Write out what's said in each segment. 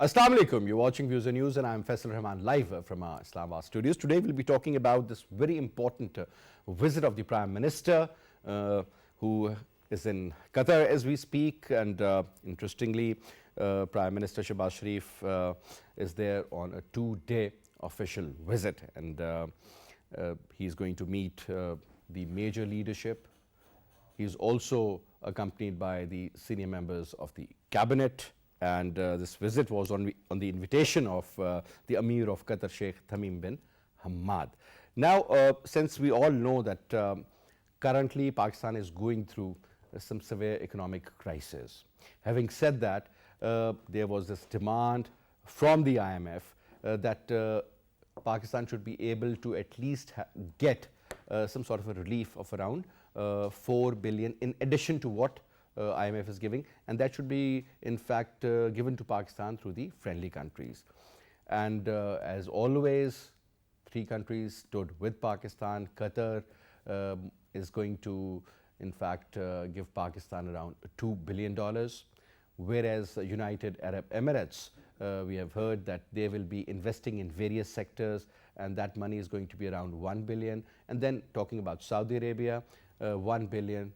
Assalamu alaikum. You're watching Views and News and I'm Faisal Rehman live from our Islamabad studios. Today we'll be talking about this very important visit of the Prime Minister who is in Qatar as we speak, and interestingly Prime Minister Shehbaz Sharif is there on a 2-day official visit, and he's going to meet the major leadership. He's also accompanied by the senior members of the cabinet. And this visit was on the invitation of the Amir of Qatar, Sheikh Tamim bin Hamad. Now, since we all know that currently Pakistan is going through some severe economic crisis. Having said that, there was this demand from the IMF that Pakistan should be able to at least get some sort of a relief of around 4 billion in addition to what IMF is giving, and that should be in fact given to Pakistan through the friendly countries. And as always, 3 countries stood with Pakistan. Qatar is going to in fact give Pakistan around $2 billion, whereas United Arab Emirates, we have heard that they will be investing in various sectors, and that money is going to be around 1 billion. And then talking about Saudi Arabia, $1 billion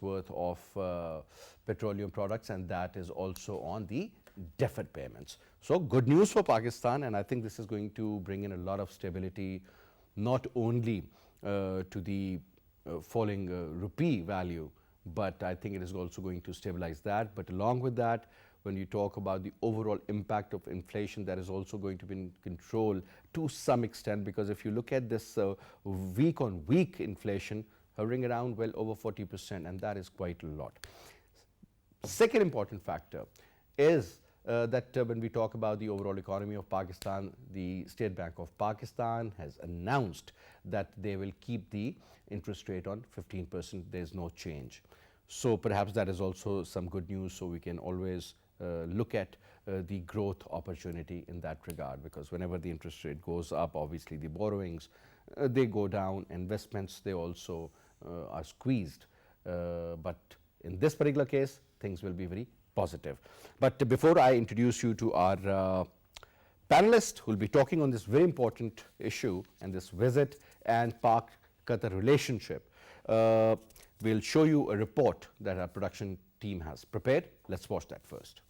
worth of petroleum products, and that is also on the deferred payments. So good news for Pakistan, and I think this is going to bring in a lot of stability, not only to the falling rupee value, but I think it is also going to stabilize that. But along with that, when you talk about the overall impact of inflation, that is also going to be in control to some extent, because if you look at this week on week inflation, hovering around well over 40%, and that is quite a lot. Second important factor is that when we talk about the overall economy of Pakistan, the State Bank of Pakistan has announced that they will keep the interest rate on 15%. There is no change. So perhaps that is also some good news, so we can always look at the growth opportunity in that regard, because whenever the interest rate goes up, obviously the borrowings they go down, investments they also are squeezed, but in this particular case things will be very positive. But before I introduce you to our panelist who will be talking on this very important issue and this visit and Pak-Qatar relationship, we'll show you a report that our production team has prepared. Let's watch that first.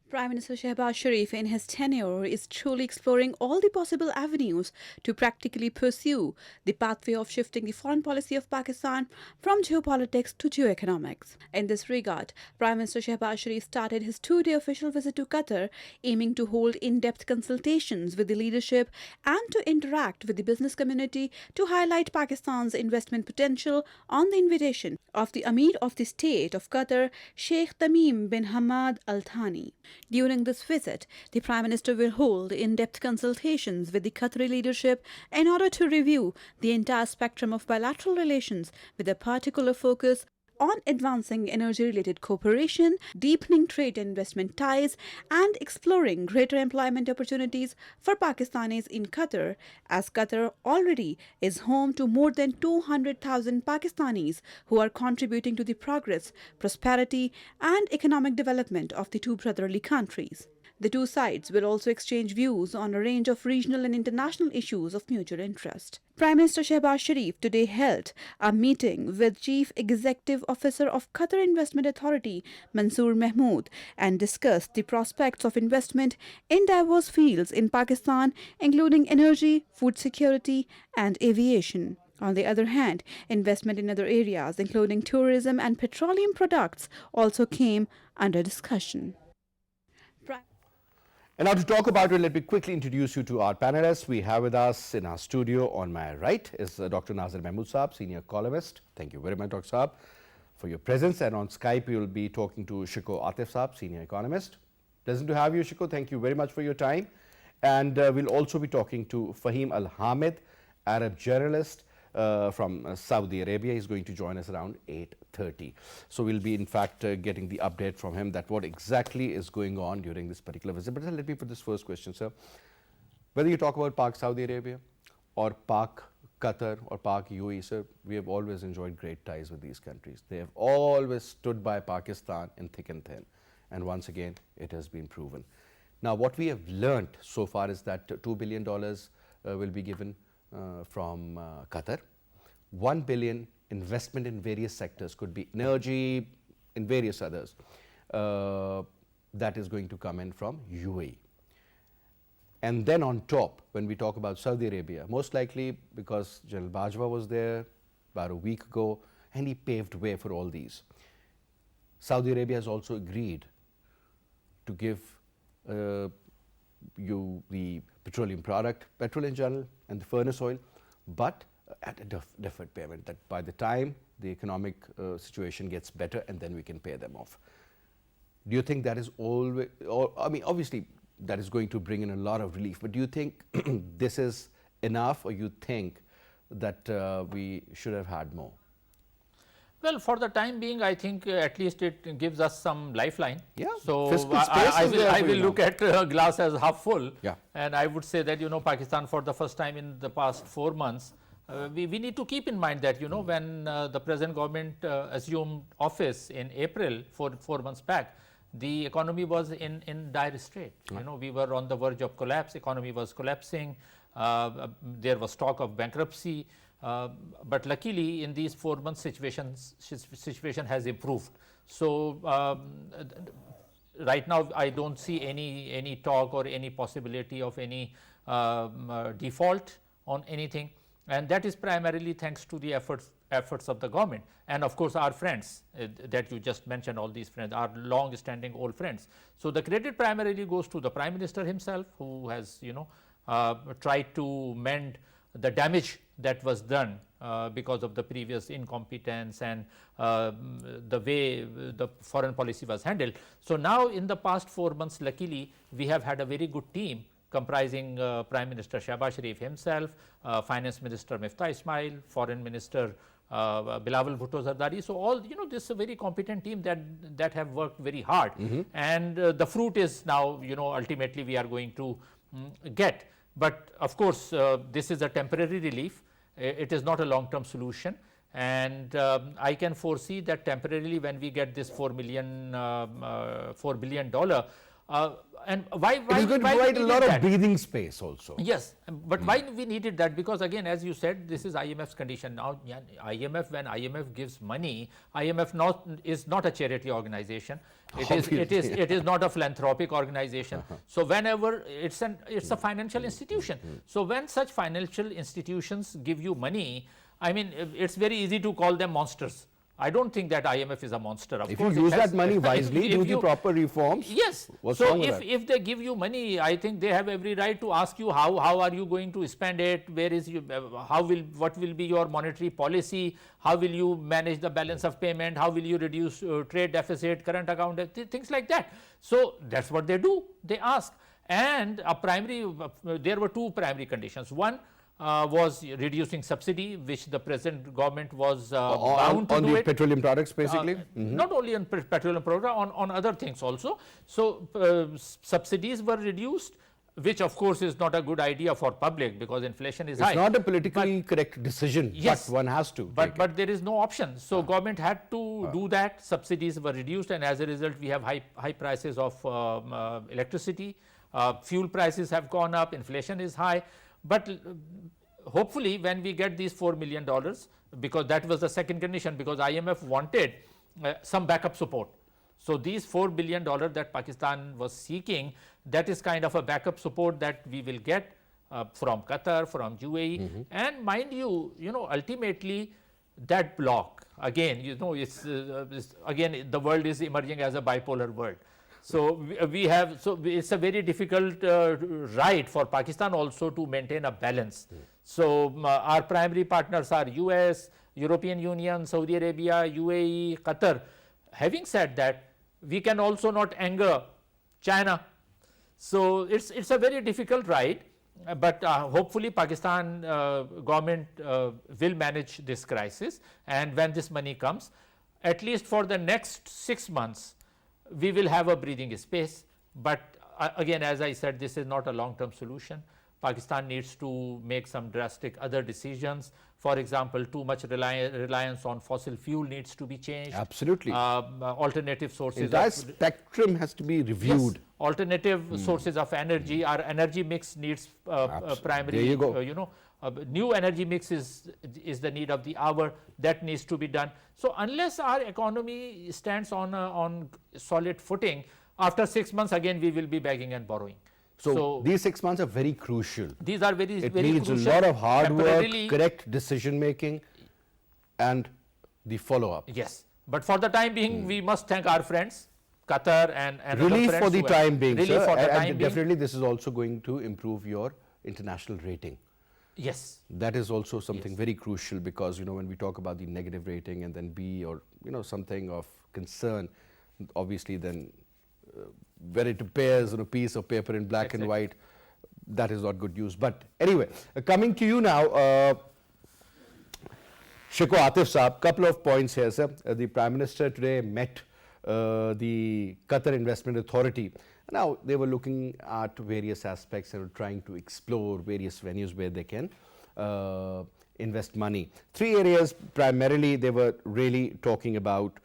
Prime Minister Shehbaz Sharif in his tenure is truly exploring all the possible avenues to practically pursue the pathway of shifting the foreign policy of Pakistan from geopolitics to geoeconomics. In this regard, Prime Minister Shehbaz Sharif started his 2-day official visit to Qatar, aiming to hold in-depth consultations with the leadership and to interact with the business community to highlight Pakistan's investment potential on the invitation of the Amir of the State of Qatar, Sheikh Tamim bin Hamad Al Thani. During this visit, the Prime Minister will hold in-depth consultations with the Qatari leadership in order to review the entire spectrum of bilateral relations with a particular focus on advancing energy-related cooperation, deepening trade and investment ties, and exploring greater employment opportunities for Pakistanis in Qatar, as Qatar already is home to more than 200,000 Pakistanis who are contributing to the progress, prosperity, and economic development of the two brotherly countries. The two sides will also exchange views on a range of regional and international issues of mutual interest. Prime Minister Shehbaz Sharif today held a meeting with Chief Executive Officer of Qatar Investment Authority, Mahmood, and discussed the prospects of investment in diverse fields in Pakistan, including energy, food security, and aviation. On the other hand, investment in other areas, including tourism and petroleum products, also came under discussion. And now to talk about it, let me quickly introduce you to our panelists. We have with us in our studio on my right is Dr. Naazir Mahmood Saab, Senior Columnist. Thank you very much, Dr. Saab, for your presence. And on Skype, we will be talking to Shikoh Atif Saab, Senior Economist. Pleasant to have you, Shikoh. Thank you very much for your time. And we'll also be talking to Faheem Al-Hamid, Arab journalist from Saudi Arabia. He's going to join us around 8:30. So we'll be in fact getting the update from him that what exactly is going on during this particular visit. But let me put this first question, sir. Whether you talk about Pak-Saudi Arabia or Pak-Qatar or Pak-UAE, sir, we have always enjoyed great ties with these countries. They have always stood by Pakistan in thick and thin. and once again it has been proven. Now what we have learnt so far is that $2 billion will be given from Qatar. 1 billion investment in various sectors, could be energy, in various others, that is going to come in from UAE. And then on top, when we talk about Saudi Arabia, most likely because General Bajwa was there about a week ago and he paved way for all these. Saudi Arabia has also agreed to give you the petroleum product, petrol in general, and the furnace oil, but at a deferred payment, that by the time the economic situation gets better, and then we can pay them off. Do you think that is always, I mean, obviously that is going to bring in a lot of relief, but do you think this is enough, or you think that we should have had more? Well, for the time being, I think at least it gives us some lifeline. Yeah. So I will look at glass as half full. Yeah. And I would say that, Pakistan, for the first time in the past 4 months, we need to keep in mind that, when the present government assumed office in April, 4 months back, the economy was in dire strait. We were on the verge of collapse, economy was collapsing, there was talk of bankruptcy. But luckily in these 4 months situation has improved. So right now I don't see any talk or any possibility of any default on anything, and that is primarily thanks to the efforts of the government, and of course our friends that you just mentioned. All these friends are long standing old friends. So the credit primarily goes to the Prime Minister himself, who has tried to mend the damage that was done because of the previous incompetence and the way the foreign policy was handled. So now in the past 4 months, luckily we have had a very good team comprising Prime Minister Shehbaz Sharif himself, Finance Minister Miftah Ismail, Foreign Minister Bilawal Bhutto Zardari. So all, this is a very competent team that have worked very hard, and the fruit is now, ultimately we are going to get. But of course, this is a temporary relief. It is not a long-term solution, and I can foresee that temporarily when we get this $4 billion, and why it is going to provide a lot of breathing space also. Yes, but why we needed that? Because again, as you said, this is IMF's condition. Now IMF, when IMF gives money, IMF is not a charity organization. It is not a philanthropic organization. So whenever it's a financial institution. So when such financial institutions give you money, I mean, it's very easy to call them monsters. I don't think that IMF is a monster. Of if course you use that money wisely, do the proper reforms. Yes. What's so wrong with that? if they give you money, I think they have every right to ask you how are you going to spend it, where is you, what will be your monetary policy, how will you manage the balance of payment, how will you reduce trade deficit, current account, things like that. So that's what they do. They ask, and there were 2 primary conditions. One was reducing subsidy, which the present government was bound to do. On the petroleum products, basically? Not only on petroleum product, on other things also. So subsidies were reduced, which of course is not a good idea for public because inflation is high. It's not a politically correct decision, yes, but one has to. But there is no option. So government had to do that. Subsidies were reduced, and as a result we have high prices of electricity. Fuel prices have gone up, inflation is high. But hopefully when we get these $4 million, because that was the second condition, because IMF wanted some backup support. So these $4 billion that Pakistan was seeking, that is kind of a backup support that we will get from Qatar, from UAE. And mind you, ultimately that block, again, again the world is emerging as a bipolar world. So it's a very difficult right for Pakistan also to maintain a balance. So our primary partners are US, European Union, Saudi Arabia, UAE, Qatar. Having said that, we can also not anger China. So it's a very difficult ride, but hopefully Pakistan government will manage this crisis, and when this money comes, at least for the next 6 months, we will have a breathing space. But again, as I said, this is not a long-term solution. Pakistan needs to make some drastic other decisions. For example, too much reliance on fossil fuel needs to be changed. Absolutely. Alternative sources. Entire spectrum has to be reviewed. Yes, alternative sources of energy. Our energy mix needs primary. There you go. New energy mix is the need of the hour. That needs to be done. So unless our economy stands on solid footing, after 6 months again we will be begging and borrowing. So these 6 months are very crucial. These are very It very needs crucial. a lot of hard work, Temporarily, correct decision making, and the follow-up. yes, but for the time being, we must thank our friends, Qatar and Relief other for friends the who time have- being, relief sir. for the And time being. definitely this is also going to improve your international rating. Yes, That is also something very crucial, because when we talk about the negative rating and then B, or something of concern, obviously then when it appears on a piece of paper in black and white, that is not good news. But anyway, coming to you now, Shikoh, Atif Saab, couple of points here, sir. The Prime Minister today met the Qatar Investment Authority. Now, they were looking at various aspects and trying to explore various venues where they can invest money. 3 areas primarily they were really talking about: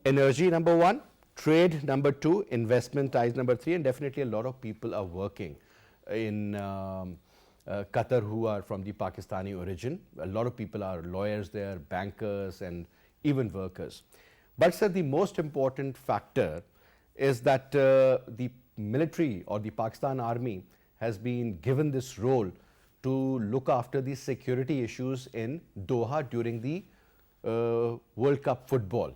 energy, number 1, trade, number 2, investment ties, number 3, and definitely a lot of people are working in Qatar who are from the Pakistani origin. A lot of people are lawyers there, bankers, and even workers. But sir, the most important factor is that the military or the Pakistan Army has been given this role to look after the security issues in Doha during the World Cup football.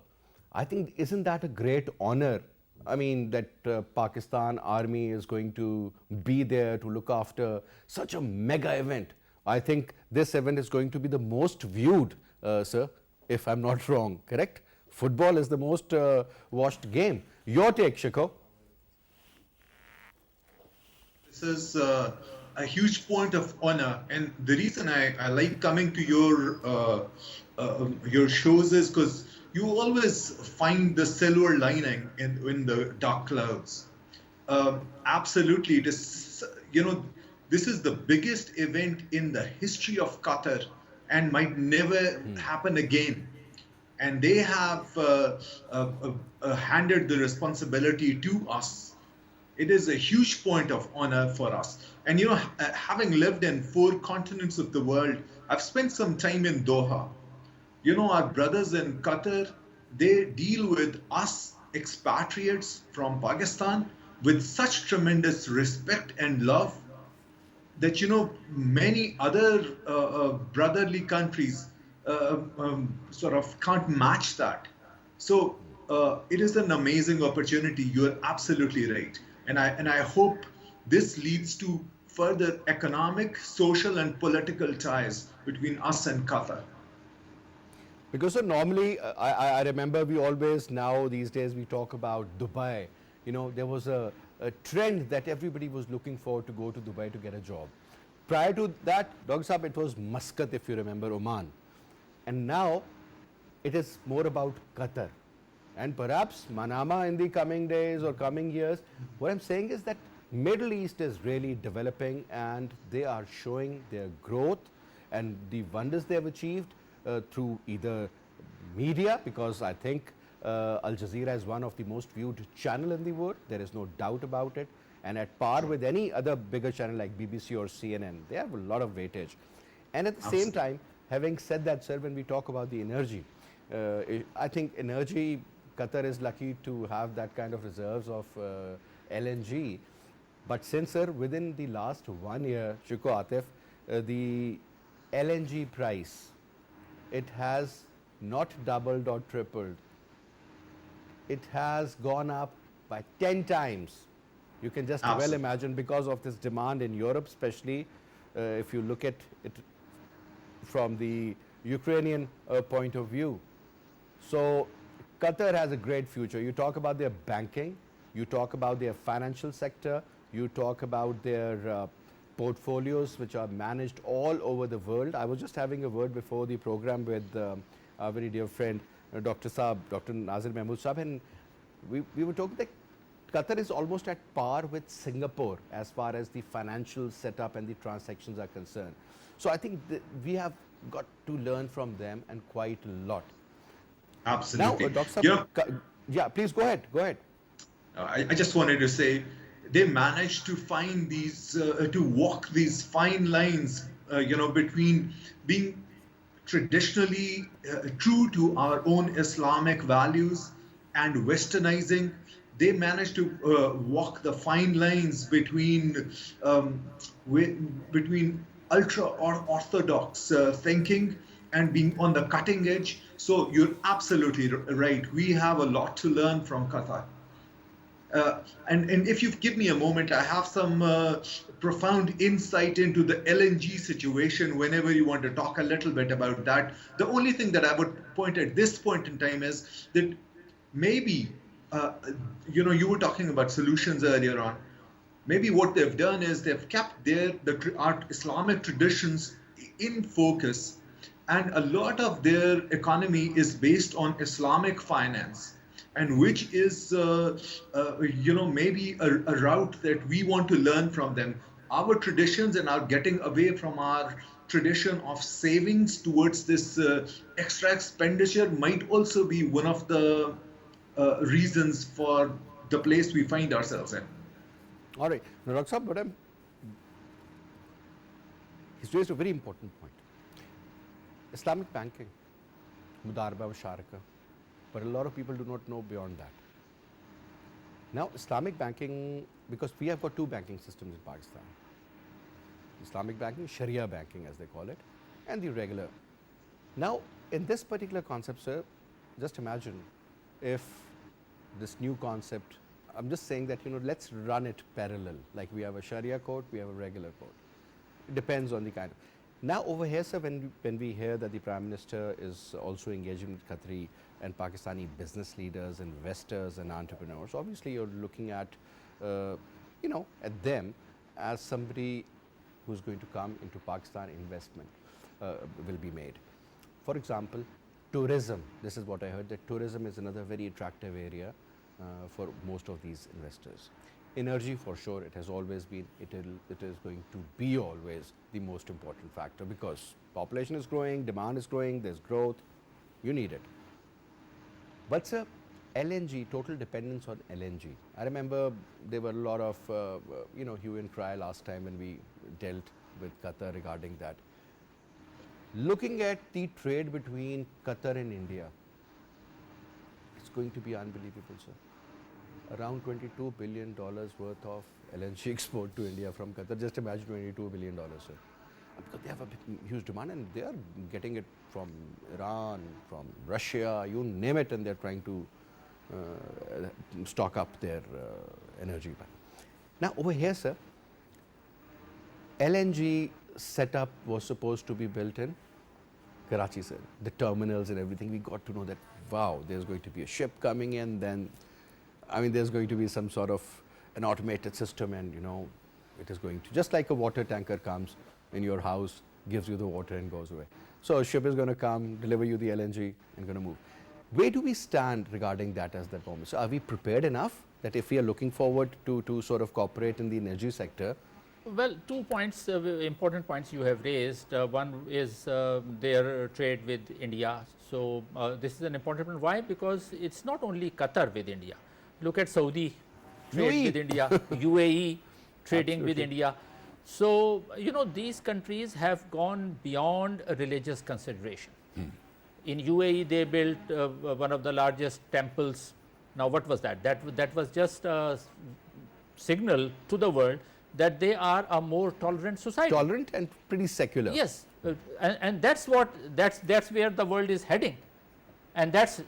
I think, isn't that a great honor? I mean, that Pakistan Army is going to be there to look after such a mega event. I think this event is going to be the most viewed, sir, if I'm not wrong, correct? Football is the most watched game. Your take, Shikoh? This is a huge point of honor, and the reason I like coming to your shows is because you always find the silver lining in the dark clouds. Absolutely, it is. This is the biggest event in the history of Qatar, and might never happen again. And they have handed the responsibility to us. It is a huge point of honor for us. And having lived in 4 continents of the world, I've spent some time in Doha. Our brothers in Qatar, they deal with us expatriates from Pakistan with such tremendous respect and love that, many other brotherly countries sort of can't match that. So it is an amazing opportunity. You're absolutely right. And I hope this leads to further economic, social, and political ties between us and Qatar. Because normally, I remember we always, now these days we talk about Dubai. There was a trend that everybody was looking for to go to Dubai to get a job. Prior to that, Dr. Saab, it was Muscat, if you remember, Oman. And now it is more about Qatar. And perhaps Manama in the coming days or coming years. What I'm saying is that Middle East is really developing, and they are showing their growth and the wonders they have achieved through either media, because I think Al Jazeera is one of the most viewed channel in the world. There is no doubt about it. And at par with any other bigger channel like BBC or CNN, they have a lot of weightage. And at the same time, having said that, sir, when we talk about the energy, I think energy, Qatar is lucky to have that kind of reserves of LNG. But since, sir, within the last 1 year, Shikoh, Atif, the LNG price, it has not doubled or tripled. It has gone up by 10 times. You can just well imagine, because of this demand in Europe, especially if you look at it from the Ukrainian point of view. So Qatar has a great future. You talk about their banking, you talk about their financial sector, you talk about their portfolios which are managed all over the world. I was just having a word before the program with our very dear friend Dr. Saab, Dr. Naazir Mahmood Saab, and we were talking that Qatar is almost at par with Singapore as far as the financial setup and the transactions are concerned. So I think we have got to learn from them, and quite a lot. Absolutely. Now, Dr. You know, yeah, please go ahead. Go ahead. I just wanted to say they managed to find these, to walk these fine lines, between being traditionally true to our own Islamic values and westernizing. They managed to walk the fine lines between ultra orthodox thinking and being on the cutting edge. So you're absolutely right. We have a lot to learn from Qatar. And if you give me a moment, I have some profound insight into the LNG situation whenever you want to talk a little bit about that. The only thing that I would point at this point in time is that maybe, you were talking about solutions earlier on. Maybe what they've done is they've kept our Islamic traditions in focus, and a lot of their economy is based on Islamic finance, and which is, maybe a route that we want to learn from them. Our traditions and our getting away from our tradition of savings towards this extra expenditure might also be one of the reasons for the place we find ourselves in. All right. Now, Dr. Saab, but he's raised a very important point. Islamic banking, mudarba wa sharaka, but a lot of people do not know beyond that. Now, Islamic banking, because we have got two banking systems in Pakistan. Islamic banking, Sharia banking as they call it, and the regular. Now, in this particular concept, sir, just imagine if this new concept, I'm just saying that, let's run it parallel. Like we have a Sharia code, we have a regular code. It depends on the kind of. Now over here, sir, when we hear that the Prime Minister is also engaging with Qatari and Pakistani business leaders, investors and entrepreneurs, obviously you're looking at, at them as somebody who's going to come into Pakistan. Investment will be made. For example, tourism. This is what I heard, that tourism is another very attractive area for most of these investors. Energy, for sure, it has always been, it is going to be always the most important factor, because population is growing, demand is growing, there's growth, you need it. But sir, LNG, total dependence on LNG. I remember there were a lot of, hue and cry last time when we dealt with Qatar regarding that. Looking at the trade between Qatar and India, it's going to be unbelievable, sir. Around $22 billion worth of LNG export to India from Qatar. Just imagine $22 billion, sir. Because they have a huge demand, and they are getting it from Iran, from Russia, you name it, and they're trying to stock up their energy. Now over here, sir, LNG setup was supposed to be built in Karachi, sir. The terminals and everything, we got to know that, wow, there's going to be a ship coming in, then there's going to be some sort of an automated system, and it is going to, just like a water tanker comes in your house, gives you the water and goes away. So a ship is going to come, deliver you the LNG and going to move. Where do we stand regarding that as that moment? So are we prepared enough that if we are looking forward to sort of cooperate in the energy sector? Well, 2 points, important points you have raised. One is their trade with India. So this is an important one. Why? Because it's not only Qatar with India. Look at Saudi trade with India, UAE trading with India. So, these countries have gone beyond a religious consideration. In UAE, they built one of the largest temples. Now, what was that? That was just a signal to the world that they are a more tolerant society. Tolerant and pretty secular. Yes, and that's where the world is heading, and that's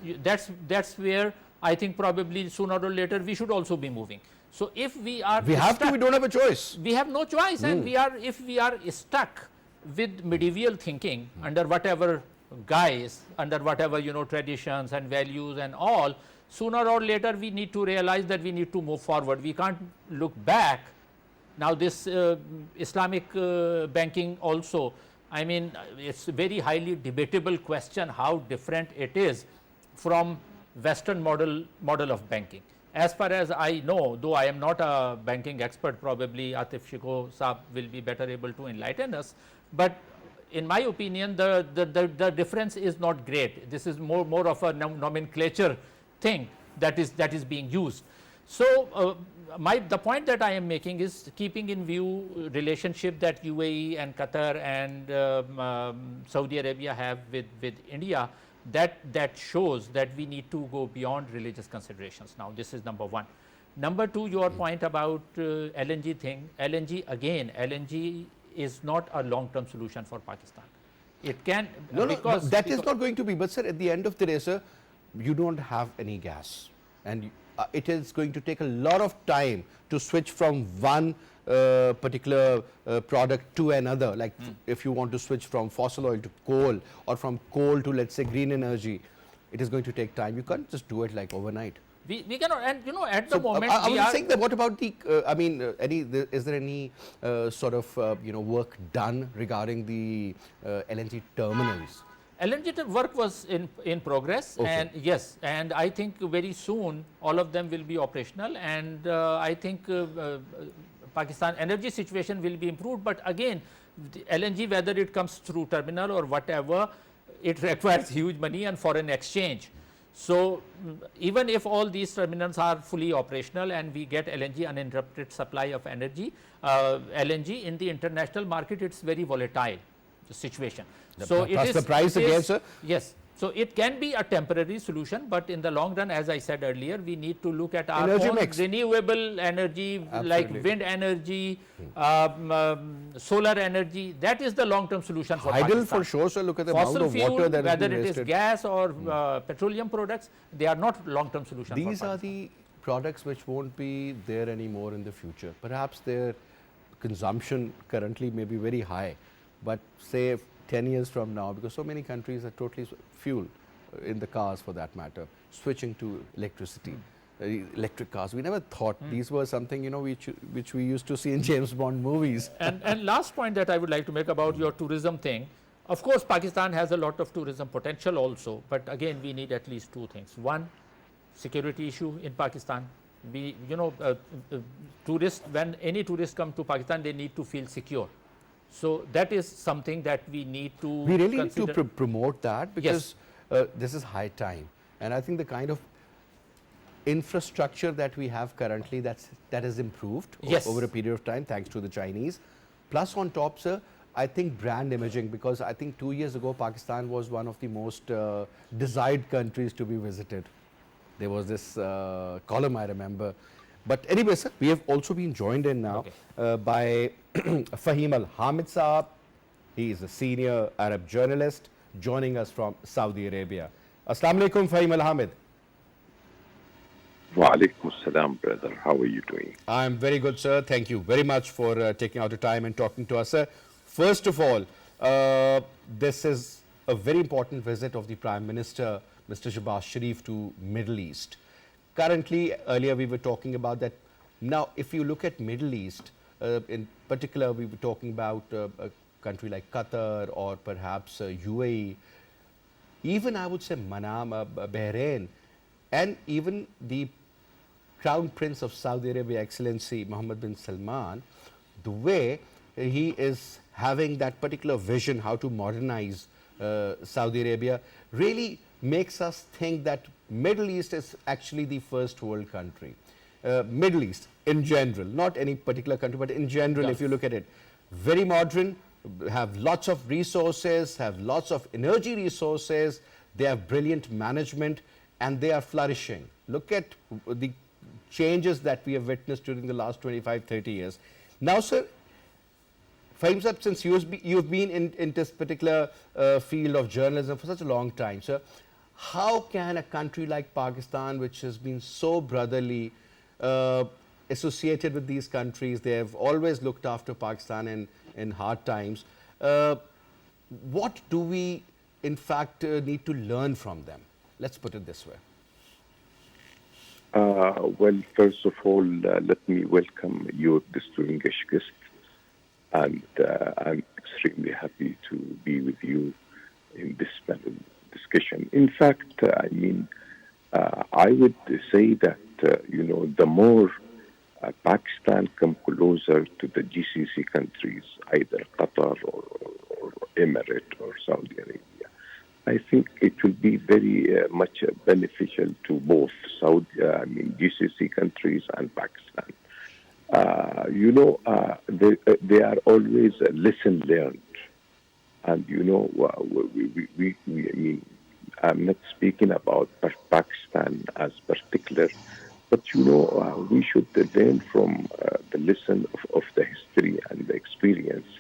where I think probably sooner or later we should also be moving. So if we have to, we don't have a choice. We have no choice, and if we are stuck with medieval thinking under whatever guise, under whatever traditions and values and all, sooner or later we need to realize that we need to move forward. We can't look back. Now this Islamic banking also, it's a very highly debatable question how different it is from Western model of banking. As far as I know, though I am not a banking expert, probably Atif Shikoh Saab will be better able to enlighten us, but in my opinion, the difference is not great. This is more of a nomenclature thing that is being used. So the point that I am making is keeping in view relationship that UAE and Qatar and Saudi Arabia have with India, that shows that we need to go beyond religious considerations. Now, this is number one. Number two, your point about LNG thing. LNG is not a long-term solution for Pakistan. It can because that is not going to be. But sir, at the end of the day, sir, you don't have any gas, and it is going to take a lot of time to switch from one particular product to another. Like if you want to switch from fossil oil to coal, or from coal to, let's say, green energy, it is going to take time. You can't just do it like overnight. We cannot, and at the moment I was saying that. What about the? Is there any sort of work done regarding the LNG terminals? LNG work was in progress, okay. And yes, and I think very soon all of them will be operational, and I think Pakistan energy situation will be improved. But again, the LNG, whether it comes through terminal or whatever, it requires huge money and foreign exchange. So even if all these terminals are fully operational and we get LNG, uninterrupted supply of energy, LNG in the international market, it's very volatile, the situation. So plus the price again, sir? Yes. So it can be a temporary solution, but in the long run, as I said earlier, we need to look at our own renewable energy, like wind energy, solar energy. That is the long-term solution for Hydel Pakistan. for sure, sir. Look at the Fossil amount of fuel, water that whether is being it is gas or petroleum products, they are not long-term solutions. These are the products which won't be there anymore in the future. Perhaps their consumption currently may be very high, but say 10 years from now, because so many countries are totally fuel in the cars for that matter, switching to electricity, electric cars. We never thought these were something, which we used to see in James Bond movies. And last point that I would like to make about your tourism thing. Of course, Pakistan has a lot of tourism potential also, but again, we need at least two things. One, security issue in Pakistan. Tourists, when any tourists come to Pakistan, they need to feel secure. So that is something that we need to We really consider. need to promote that, because this is high time. And I think the kind of infrastructure that we have currently, that has improved over a period of time, thanks to the Chinese. Plus on top, sir, I think brand imaging, because I think 2 years ago, Pakistan was one of the most desired countries to be visited. There was this column, I remember. But anyway, sir, we have also been joined in now by Faheem Al-Hamid Saab. He is a senior Arab journalist joining us from Saudi Arabia. Assalamu alaikum, Faheem Al-Hamid. Wa alaikum assalam, brother. How are you doing? I'm very good, sir. Thank you very much for taking out the time and talking to us, sir. First of all, this is a very important visit of the Prime Minister, Mr. Shehbaz Sharif, to Middle East. Currently, earlier we were talking about that. Now, if you look at Middle East, in particular, we were talking about a country like Qatar or perhaps UAE, even I would say Manama, Bahrain, and even the Crown Prince of Saudi Arabia, Excellency Mohammed bin Salman, the way he is having that particular vision how to modernize Saudi Arabia really makes us think that Middle East is actually the first world country. Middle East in general, not any particular country, but in general, if you look at it, very modern, have lots of resources, have lots of energy resources, they have brilliant management, and they are flourishing. Look at the changes that we have witnessed during the last 25, 30 years. Now, sir, Faheem sir, since you've been in this particular field of journalism for such a long time, sir, how can a country like Pakistan, which has been so brotherly, associated with these countries, they have always looked after Pakistan in hard times, what do we in fact need to learn from them? Let's put it this way. Well, first of all, let me welcome your distinguished guest, and I'm extremely happy to be with you in this panel discussion. In fact, I would say that the more Pakistan come closer to the GCC countries, either Qatar or Emirate or Saudi Arabia, I think it will be very much beneficial to both GCC countries and Pakistan. They are always a lesson learned. And, I'm not speaking about Pakistan as particular, but, we should learn from the lesson of the history and the experience.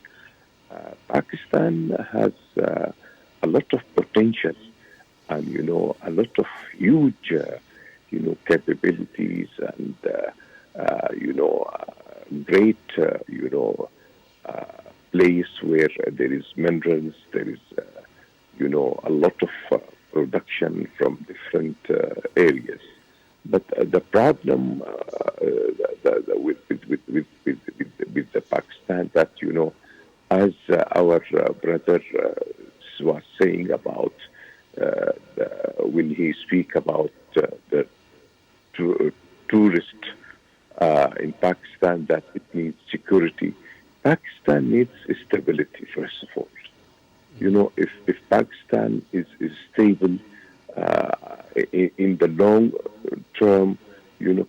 Pakistan has a lot of potential and, a lot of huge, capabilities and, great, place where there is minerals, there is, a lot of production from different areas. But the problem with the Pakistan that, as our brother was saying about when he speak about the tourist in Pakistan, that it needs security. Pakistan needs stability, first of all. If Pakistan is stable in the long term,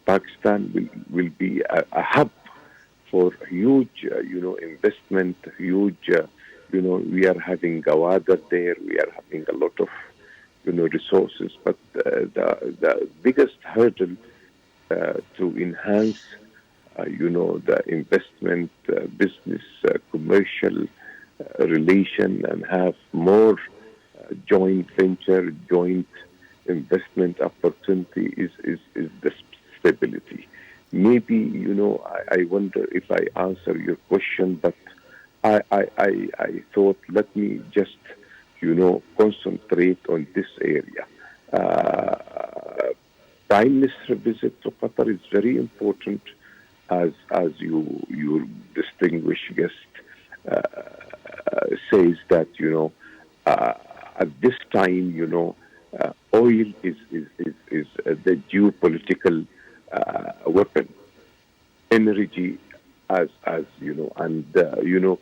Pakistan will be a hub for huge, investment, huge, we are having Gawada there, we are having a lot of, resources. But the biggest hurdle to enhance, the investment, business, commercial relation and have more joint venture, joint investment opportunity is the stability. Maybe, I wonder if I answer your question, but I thought, let me just, concentrate on this area. Prime Minister visit to Qatar is very important, as your distinguished guest says that, at this time, oil is the geopolitical weapon. Energy, as and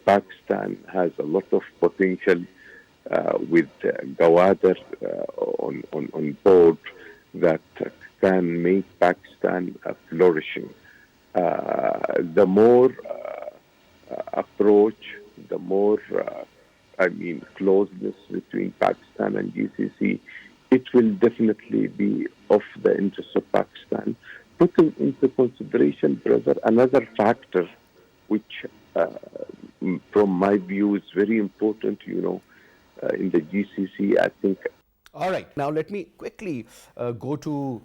Pakistan has a lot of potential with Gawada on board that can make Pakistan flourishing. The more approach, the more closeness between Pakistan and GCC, it will definitely be of the interest of Pakistan. Putting into consideration, brother, another factor which, from my view, is very important, in the GCC, I think. All right. Now, let me quickly go to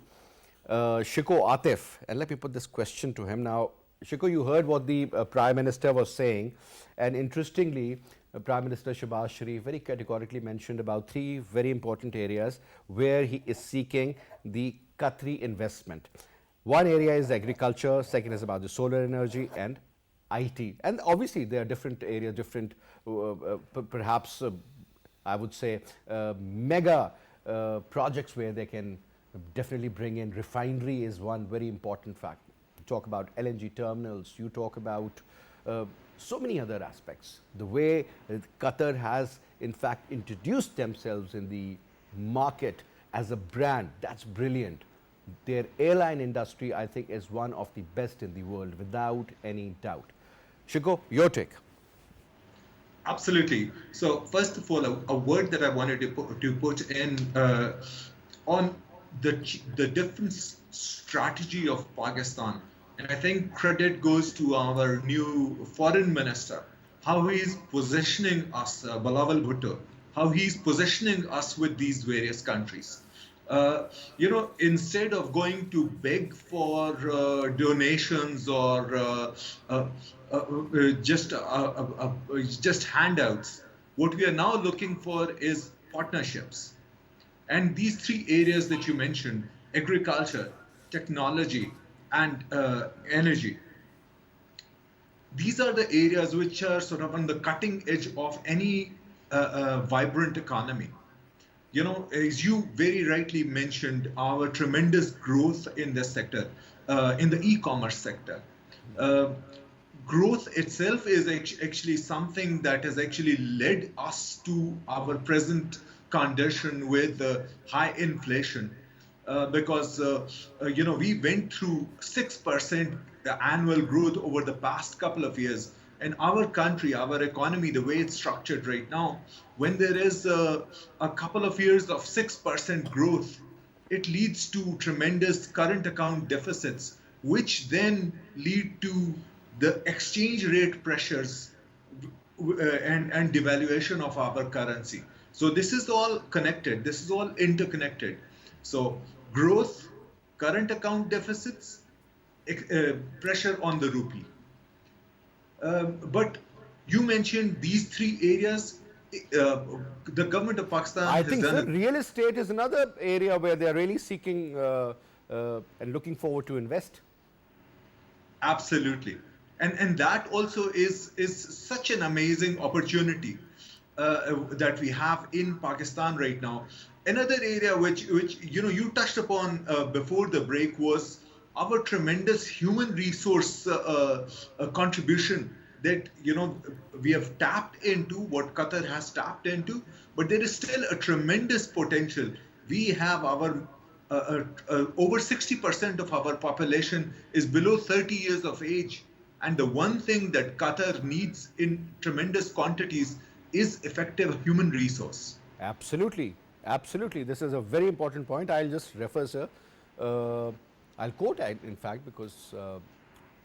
Shikoh Atif, and let me put this question to him. Now, Shikoh, you heard what the Prime Minister was saying, and interestingly, Prime Minister Shehbaz Sharif very categorically mentioned about three very important areas where he is seeking the Qatari investment. One area is agriculture, second is about the solar energy, and IT. And obviously, there are different areas, different, perhaps, I would say, mega projects where they can definitely bring in. Refinery is one very important fact. You talk about LNG terminals, you talk about so many other aspects. The way Qatar has, in fact, introduced themselves in the market as a brand, that's brilliant. Their airline industry, I think, is one of the best in the world, without any doubt. Shikoh, your take. Absolutely. So first of all, a word that I wanted to put in on the different strategy of Pakistan. And I think credit goes to our new foreign minister, how he's positioning us, Bilawal Bhutto, how he's positioning us with these various countries. Instead of going to beg for donations or just handouts, what we are now looking for is partnerships. And these three areas that you mentioned, agriculture, technology, and energy, these are the areas which are sort of on the cutting edge of any vibrant economy. as you very rightly mentioned, our tremendous growth in the sector, in the e-commerce sector. Uh, Growth itself is actually something that has actually led us to our present condition with high inflation. Because we went through 6% annual growth over the past couple of years. And our country, our economy, the way it's structured right now, when there is a couple of years of 6% growth, it leads to tremendous current account deficits, which then lead to the exchange rate pressures and devaluation of our currency. So this is all connected. This is all interconnected. So growth, current account deficits, pressure on the rupee. But you mentioned these three areas. The government of Pakistan I has think, done sir, real estate is another area where they are really seeking and looking forward to invest. Absolutely. And that also is such an amazing opportunity that we have in Pakistan right now. Another area which you touched upon before the break was our tremendous human resource contribution that we have tapped into, what Qatar has tapped into, but there is still a tremendous potential. We have our over 60% of our population is below 30 years of age. And the one thing that Qatar needs in tremendous quantities is effective human resource. Absolutely, absolutely. This is a very important point. I'll just refer, sir. I'll quote, in fact, because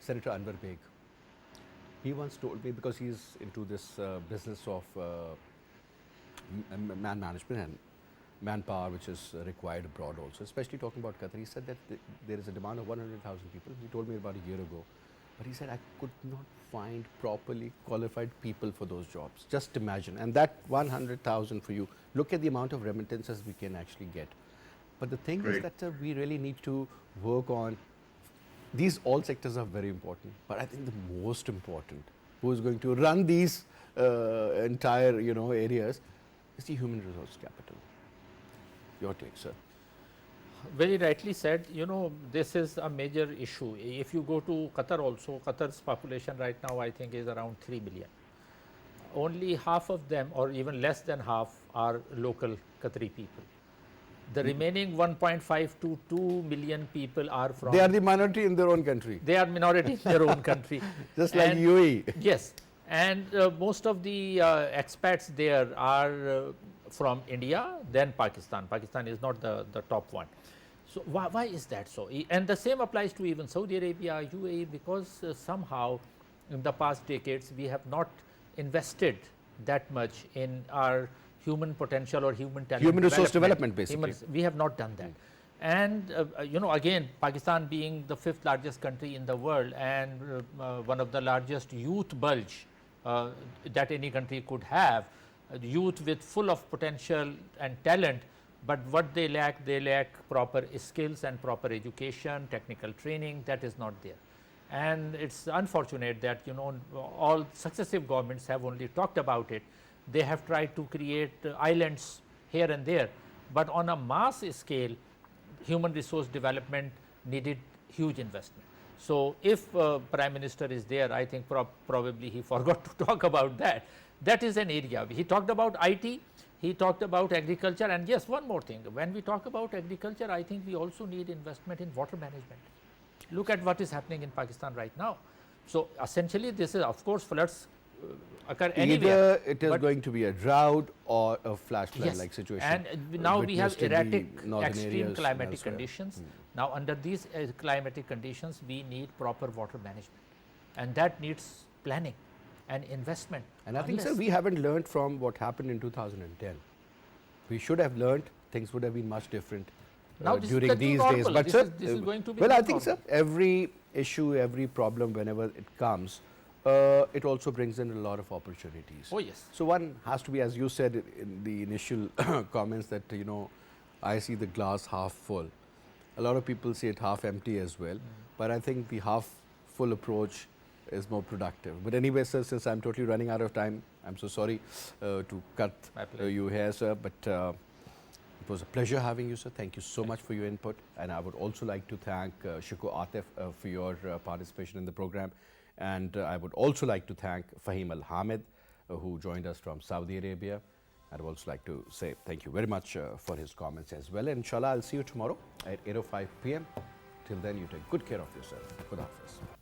Senator Anwar Beg, he once told me, because he's into this business of man management and manpower, which is required abroad also, especially talking about Qatar. He said that there is a demand of 100,000 people. He told me about a year ago. But he said, I could not find properly qualified people for those jobs. Just imagine. And that 100,000 for you, look at the amount of remittances we can actually get. But the thing is that we really need to work on, these all sectors are very important. But I think the most important, who is going to run these entire areas, is the human resource capital. Your take, sir. Very rightly said, this is a major issue. If you go to Qatar also, Qatar's population right now I think is around 3 billion. Only half of them, or even less than half, are local Qatari people. The remaining 1.5 to 2 million people are from... They are the minority in their own country. They are minority in their own country. Just like UAE. Yes. And most of the expats there are from India, then Pakistan. Pakistan is not the top one. So why is that so? And the same applies to even Saudi Arabia, UAE, because somehow in the past decades we have not invested that much in our human potential or human talent. Human resource development, basically. We have not done that. And again, Pakistan being the 5th largest country in the world and one of the largest youth bulge that any country could have, youth with full of potential and talent. But what they lack proper skills and proper education, technical training, that is not there. And it's unfortunate that, all successive governments have only talked about it. They have tried to create islands here and there. But on a mass scale, human resource development needed huge investment. So if Prime Minister is there, I think probably he forgot to talk about that. That is an area. He talked about IT. He talked about agriculture, and yes, one more thing. When we talk about agriculture, I think we also need investment in water management. Look at what is happening in Pakistan right now. So essentially, this is, of course, floods occur anywhere. Either it is going to be a drought or a flash flood-like situation. And now we have erratic, extreme climatic elsewhere. conditions. Now, under these climatic conditions, we need proper water management, and that needs planning and investment. And I think, sir, we haven't learned from what happened in 2010. We should have learned. Things would have been much different now during these days. But But sir, this is going to be well, I think, normal. sir, every issue, every problem, whenever it comes, it also brings in a lot of opportunities. Oh yes. So one has to be, as you said in the initial comments, that I see the glass half full. A lot of people see it half empty as well. But I think the half full approach is more productive. But anyway, sir, since I'm totally running out of time, I'm so sorry to cut you here, sir. But was a pleasure having you, sir. Thank you so much for your input. And I would also like to thank Shikoh Atif for your participation in the program. And I would also like to thank Faheem Al-Hamid, who joined us from Saudi Arabia. I'd also like to say thank you very much for his comments as well. And inshallah, I'll see you tomorrow at 8:05 p.m. Till then, you take good care of yourself. Good Hafiz.